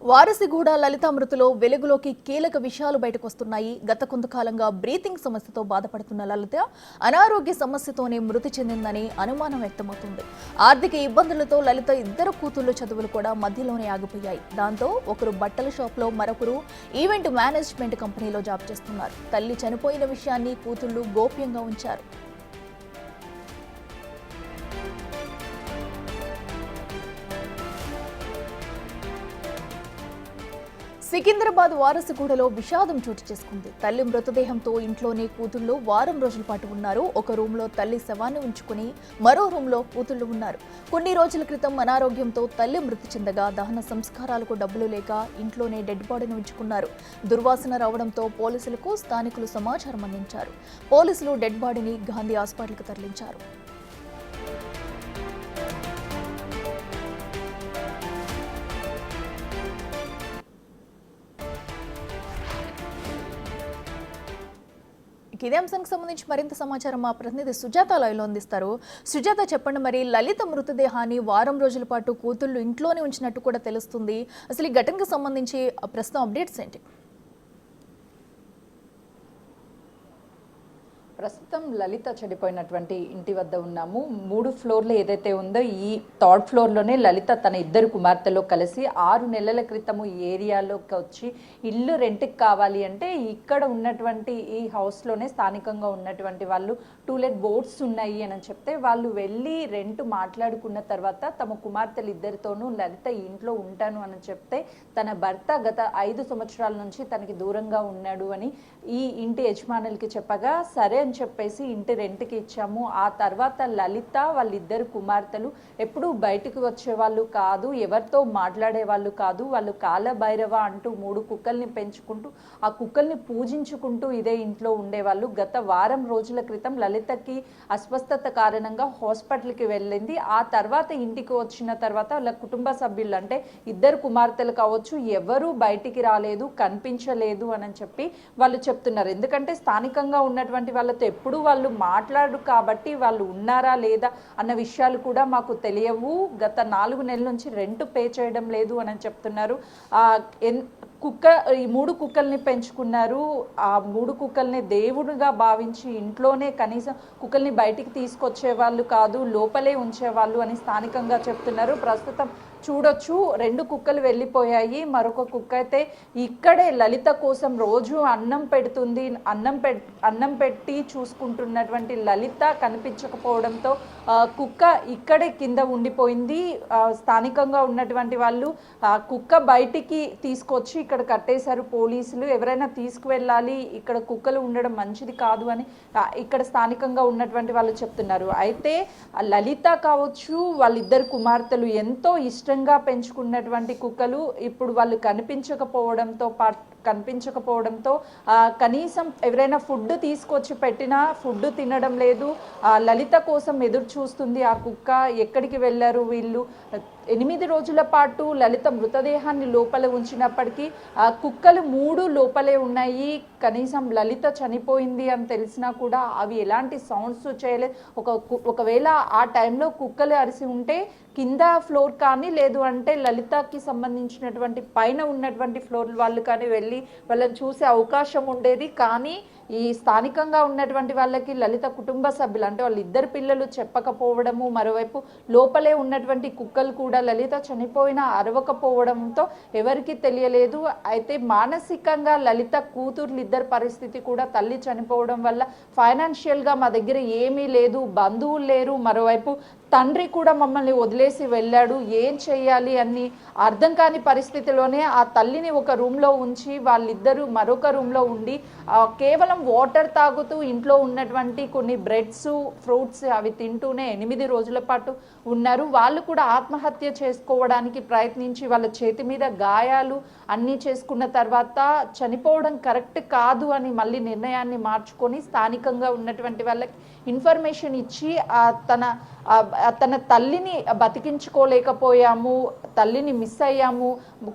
వారసిగూడ లలిత మృతిలో వెలుగులోకి కీలక విషయాలు బయటకొస్తున్నాయి. గత కొంతకాలంగా బ్రీతింగ్ సమస్యతో బాధపడుతున్న లలిత అనారోగ్య సమస్యతోనే మృతి చెందిందని అనుమానం వ్యక్తమవుతుంది. ఆర్థిక ఇబ్బందులతో లలిత ఇద్దరు కూతుళ్ల చదువులు కూడా మధ్యలోనే ఆగిపోయాయి. దాంతో ఒకరు బట్టల షాప్లో, మరొకరు ఈవెంట్ మేనేజ్మెంట్ కంపెనీలో జాబ్ చేస్తున్నారు. తల్లి చనిపోయిన విషయాన్ని కూతుళ్లు గోప్యంగా ఉంచారు. సికింద్రాబాద్ వారసుగూడలో విషాదం చోటు చేసుకుంది. తల్లి మృతదేహంతో ఇంట్లోనే కూతుళ్లు వారం రోజుల పాటు ఉన్నారు. ఒక రూమ్లో తల్లి శవాన్ని ఉంచుకుని మరో రూమ్లో కూతుళ్లు ఉన్నారు. కొన్ని రోజుల క్రితం అనారోగ్యంతో తల్లి మృతి చెందగా దహన సంస్కారాలకు డబ్బులు లేక ఇంట్లోనే డెడ్ బాడీని ఉంచుకున్నారు. దుర్వాసన రావడంతో పోలీసులకు స్థానికులు సమాచారం అందించారు. పోలీసులు డెడ్ బాడీని గాంధీ హాస్పిటల్కి తరలించారు. ఇదే అంశానికి సంబంధించి మరింత సమాచారం మా ప్రతినిధి సుజాత లైవ్లో అందిస్తారు. సుజాత, చెప్పండి, మరి లలిత మృతదేహాన్ని వారం రోజుల పాటు కూతుళ్ళు ఇంట్లోనే ఉంచినట్టు కూడా తెలుస్తుంది. అసలు ఈ ఘటనకు సంబంధించి ప్రస్తుతం అప్డేట్స్ ఏంటి? ప్రస్తుతం లలిత చనిపోయినటువంటి ఇంటి వద్ద ఉన్నాము. 3 ఫ్లోర్లు ఏదైతే ఉందో ఈ 3rd ఫ్లోర్లోనే లలిత తన ఇద్దరు కుమార్తెలో కలిసి 6 నెలల క్రితము ఈ ఏరియాలోకి వచ్చి ఇల్లు రెంట్కి కావాలి అంటే ఇక్కడ ఉన్నటువంటి ఈ హౌస్లోనే స్థానికంగా ఉన్నటువంటి వాళ్ళు టూలెట్ బోర్డ్స్ ఉన్నాయి అని చెప్తే వాళ్ళు వెళ్ళి రెంట్ మాట్లాడుకున్న తర్వాత తమ కుమార్తెలు ఇద్దరితోనూ లలిత ఇంట్లో ఉంటాను అని చెప్తే తన భర్త గత 5 సంవత్సరాల నుంచి తనకి దూరంగా ఉన్నాడు అని ఈ ఇంటి యజమానులకి చెప్పగా సరే అని చెప్పేసి ఇంటి రెంట్కి ఇచ్చాము. ఆ తర్వాత లలిత వాళ్ళిద్దరు కుమార్తెలు ఎప్పుడూ బయటికి వచ్చేవాళ్ళు కాదు, ఎవరితో మాట్లాడే వాళ్ళు కాదు. వాళ్ళు కాలభైరవ అంటూ 3 కుక్కల్ని పెంచుకుంటూ ఆ కుక్కల్ని పూజించుకుంటూ ఇదే ఇంట్లో ఉండేవాళ్ళు. గత వారం రోజుల క్రితం లలితకి అస్వస్థత కారణంగా హాస్పిటల్కి వెళ్ళింది. ఆ తర్వాత ఇంటికి వచ్చిన తర్వాత వాళ్ళ కుటుంబ సభ్యులు అంటే ఇద్దరు కుమార్తెలు కావచ్చు ఎవరు బయటికి రాలేదు, కనిపించలేదు అని చెప్పి వాళ్ళు చెప్తున్నారు. ఎందుకంటే స్థానికంగా ఉన్నటువంటి వాళ్ళతో ఎప్పుడు వాళ్ళు మాట్లాడు కాబట్టి వాళ్ళు ఉన్నారా లేదా అన్న విషయాలు కూడా మాకు తెలియవు. గత 4 నెలల నుంచి రెంట్ పే చేయడం లేదు అని చెప్తున్నారు. ఈ 3 కుక్కల్ని పెంచుకున్నారు. ఆ 3 కుక్కల్ని దేవుడిగా భావించి ఇంట్లోనే కనీసం కుక్కల్ని బయటికి తీసుకొచ్చే వాళ్ళు కాదు, లోపలే ఉంచేవాళ్ళు అని స్థానికంగా చెప్తున్నారు. ప్రస్తుతం చూడొచ్చు 2 కుక్కలు వెళ్ళిపోయాయి. మరొక కుక్క అయితే ఇక్కడే లలిత కోసం రోజు అన్నం పెడుతుంది. అన్నం పెట్టి చూసుకుంటున్నటువంటి లలిత కనిపించకపోవడంతో కుక్క ఇక్కడే కింద ఉండిపోయింది. స్థానికంగా ఉన్నటువంటి వాళ్ళు కుక్క బయటికి తీసుకొచ్చి ఇక్కడ కట్టేశారు పోలీసులు. ఎవరైనా తీసుకువెళ్ళాలి, ఇక్కడ కుక్కలు ఉండడం మంచిది కాదు అని ఇక్కడ స్థానికంగా ఉన్నటువంటి వాళ్ళు చెప్తున్నారు. అయితే లలిత కావచ్చు వాళ్ళిద్దరు కుమార్తెలు ఎంతో ఇష్టంగా పెంచుకున్నటువంటి కుక్కలు ఇప్పుడు వాళ్ళు కనిపించకపోవడంతో కనీసం ఎవరైనా ఫుడ్ తీసుకొచ్చి పెట్టినా ఫుడ్ తినడం లేదు. లలిత కోసం ఎదురు చూస్తుంది ఆ కుక్క. ఎక్కడికి వెళ్ళారు వీళ్ళు? 8 రోజుల పాటు లలిత మృతదేహాన్ని లోపల ఉంచినప్పటికీ కుక్కలు 3 లోపలే ఉన్నాయి. కనీసం లలిత చనిపోయింది అని తెలిసినా కూడా అవి ఎలాంటి సౌండ్స్ చేయలేదు. ఒకవేళ ఆ టైంలో కుక్కలు అరిసి ఉంటే కింద ఫ్లోర్ కానీ లేదు అంటే లలితకి సంబంధించినటువంటి పైన ఉన్నటువంటి ఫ్లోర్ వాళ్ళు కానీ వెళ్ళి వాళ్ళని చూసే అవకాశం ఉండేది. కానీ ఈ స్థానికంగా ఉన్నటువంటి వాళ్ళకి లలిత కుటుంబ సభ్యులు అంటే వాళ్ళిద్దరు పిల్లలు చెప్పకపోవడము, మరోవైపు లోపలే ఉన్నటువంటి కుక్కలు కూడా లలిత చనిపోయిన అరవకపోవడంతో ఎవరికి తెలియలేదు. అయితే మానసికంగా లలిత కూతుర్లు ఇద్దరు పరిస్థితి కూడా తల్లి చనిపోవడం వల్ల ఫైనాన్షియల్గా మా దగ్గర ఏమీ లేదు, బంధువులు లేరు, మరోవైపు తండ్రి కూడా మమ్మల్ని వదిలేసి వెళ్ళాడు, ఏం చెయ్యాలి అని అర్థం కాని పరిస్థితిలోనే ఆ తల్లిని ఒక రూమ్లో ఉంచి వాళ్ళిద్దరూ మరొక రూమ్లో ఉండి కేవలం వాటర్ తాగుతూ ఇంట్లో ఉన్నటువంటి కొన్ని బ్రెడ్స్, ఫ్రూట్స్ అవి తింటూనే 8 రోజుల పాటు ఉన్నారు. వాళ్ళు కూడా ఆత్మహత్య చేసుకోవడానికి ప్రయత్నించి వాళ్ళ చేతి మీద గాయాలు అన్నీ చేసుకున్న తర్వాత చనిపోవడం కరెక్ట్ కాదు అని మళ్ళీ నిర్ణయాన్ని మార్చుకొని స్థానికంగా ఉన్నటువంటి వాళ్ళకి ఇన్ఫర్మేషన్ ఇచ్చి తన తల్లిని బతికించుకోలేకపోయాము, తల్లిని మిస్ అయ్యాము,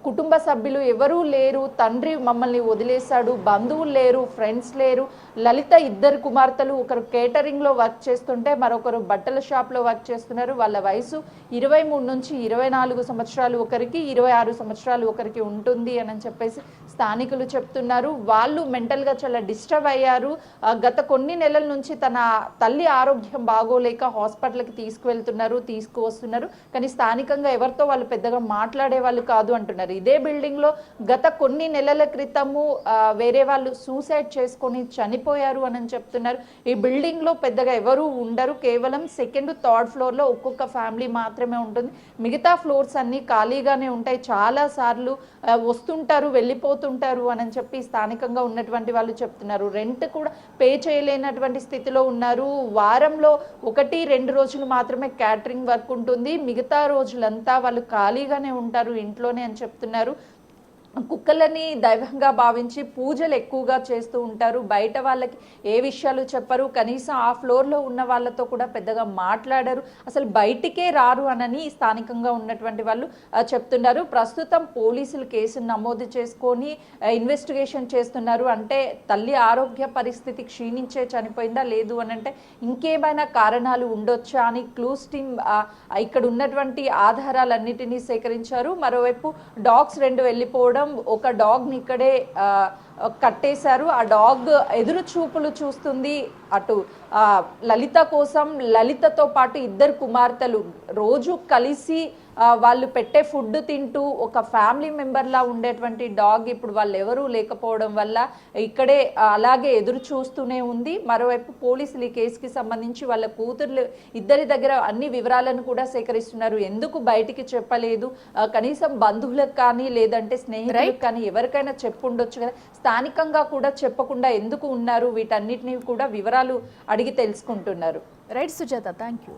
కుటుంబ సభ్యులు ఎవరూ లేరు, తండ్రి మమ్మల్ని వదిలేశాడు, బంధువులు లేరు, ఫ్రెండ్స్ లేరు. లలిత ఇద్దరు కుమార్తెలు, ఒకరు కేటరింగ్లో వర్క్ చేస్తుంటే మరొకరు బట్టల షాప్లో వర్క్ చేస్తున్నారు. వాళ్ళ వయసు 23 నుంచి 24 సంవత్సరాలు ఒకరికి, 26 సంవత్సరాలు ఒకరికి ఉంటుంది అని చెప్పేసి స్థానికులు చెప్తున్నారు. వాళ్ళు మెంటల్గా చాలా డిస్టర్బ్ అయ్యారు. గత కొన్ని నెలల నుంచి తన తల్లి ఆరోగ్యం బాగోలేక హాస్పిటల్కి తీసుకువస్తున్నారు. కానీ స్థానికంగా ఎవరితో వాళ్ళు పెద్దగా మాట్లాడే వాళ్ళు కాదు అంటున్నారు. ఇదే బిల్డింగ్లో గత కొన్ని నెలల క్రితము వేరే వాళ్ళు సూసైడ్ చేసుకొని చనిపోయారు అని చెప్తున్నారు. ఈ బిల్డింగ్లో పెద్దగా ఎవరు ఉండరు, కేవలం సెకండ్ థర్డ్ ఫ్లోర్లో ఒక్కొక్క ఫ్యామిలీ మాత్రమే ఉంటుంది. మిగతా ఫ్లోర్స్ అన్నీ ఖాళీగానే ఉంటాయి. చాలా సార్లు వస్తుంటారు, వెళ్ళిపోతుంటారు అని చెప్పి స్థానికంగా ఉన్నటువంటి వాళ్ళు చెప్తున్నారు. రెంట్ కూడా పే చేయలేనటువంటి స్థితిలో ఉన్నారు. వారంలో 1-2 రోజులు మాత్రమే క్యాటరింగ్ వర్క్ ఉంటుంది, మిగతా రోజులంతా వాళ్ళు ఖాళీగానే ఉంటారు ఇంట్లోనే అని చెప్తున్నారు. కుక్కలని దైవంగా భావించి పూజలు ఎక్కువగా చేస్తూ ఉంటారు. బయట వాళ్ళకి ఏ విషయాలు చెప్పరు, కనీసం ఆ ఫ్లోర్లో ఉన్న వాళ్ళతో కూడా పెద్దగా మాట్లాడరు, అసలు బయటికే రారు అనని స్థానికంగా ఉన్నటువంటి వాళ్ళు చెప్తున్నారు. ప్రస్తుతం పోలీసులు కేసును నమోదు చేసుకొని ఇన్వెస్టిగేషన్ చేస్తున్నారు. అంటే తల్లి ఆరోగ్య పరిస్థితి క్షీణించే చనిపోయిందా, లేదు అని అంటే ఇంకేమైనా కారణాలు ఉండొచ్చా అని క్లూస్ టీమ్ ఇక్కడ ఉన్నటువంటి ఆధారాలన్నిటినీ సేకరించారు. మరోవైపు డాగ్స్ 2 వెళ్ళిపోవడం, ఒక డాగ్ని ఇక్కడే కట్టేశారు. ఆ డాగ్ ఎదురు చూపులు చూస్తుంది అటు లలిత కోసం. లలితతో పాటు ఇద్దరు కుమార్తెలు రోజు కలిసి వాళ్ళు పెట్టే ఫుడ్ తింటూ ఒక ఫ్యామిలీ మెంబర్లా ఉండేటువంటి డాగ్ ఇప్పుడు వాళ్ళు ఎవరూ లేకపోవడం వల్ల ఇక్కడే అలాగే ఎదురు చూస్తూనే ఉంది. మరోవైపు పోలీసులు ఈ కేసుకి సంబంధించి వాళ్ళ కూతుర్లు ఇద్దరి దగ్గర అన్ని వివరాలను కూడా సేకరిస్తున్నారు. ఎందుకు బయటికి చెప్పలేదు, కనీసం బంధువులకు కానీ లేదంటే స్నేహితులకు కానీ ఎవరికైనా చెప్పుండొచ్చు కదా, స్థానికంగా కూడా చెప్పకుండా ఎందుకు ఉన్నారు, వీటన్నిటిని కూడా వివరాలు అడిగి తెలుసుకుంటున్నారు. Right Sujatha, thank you.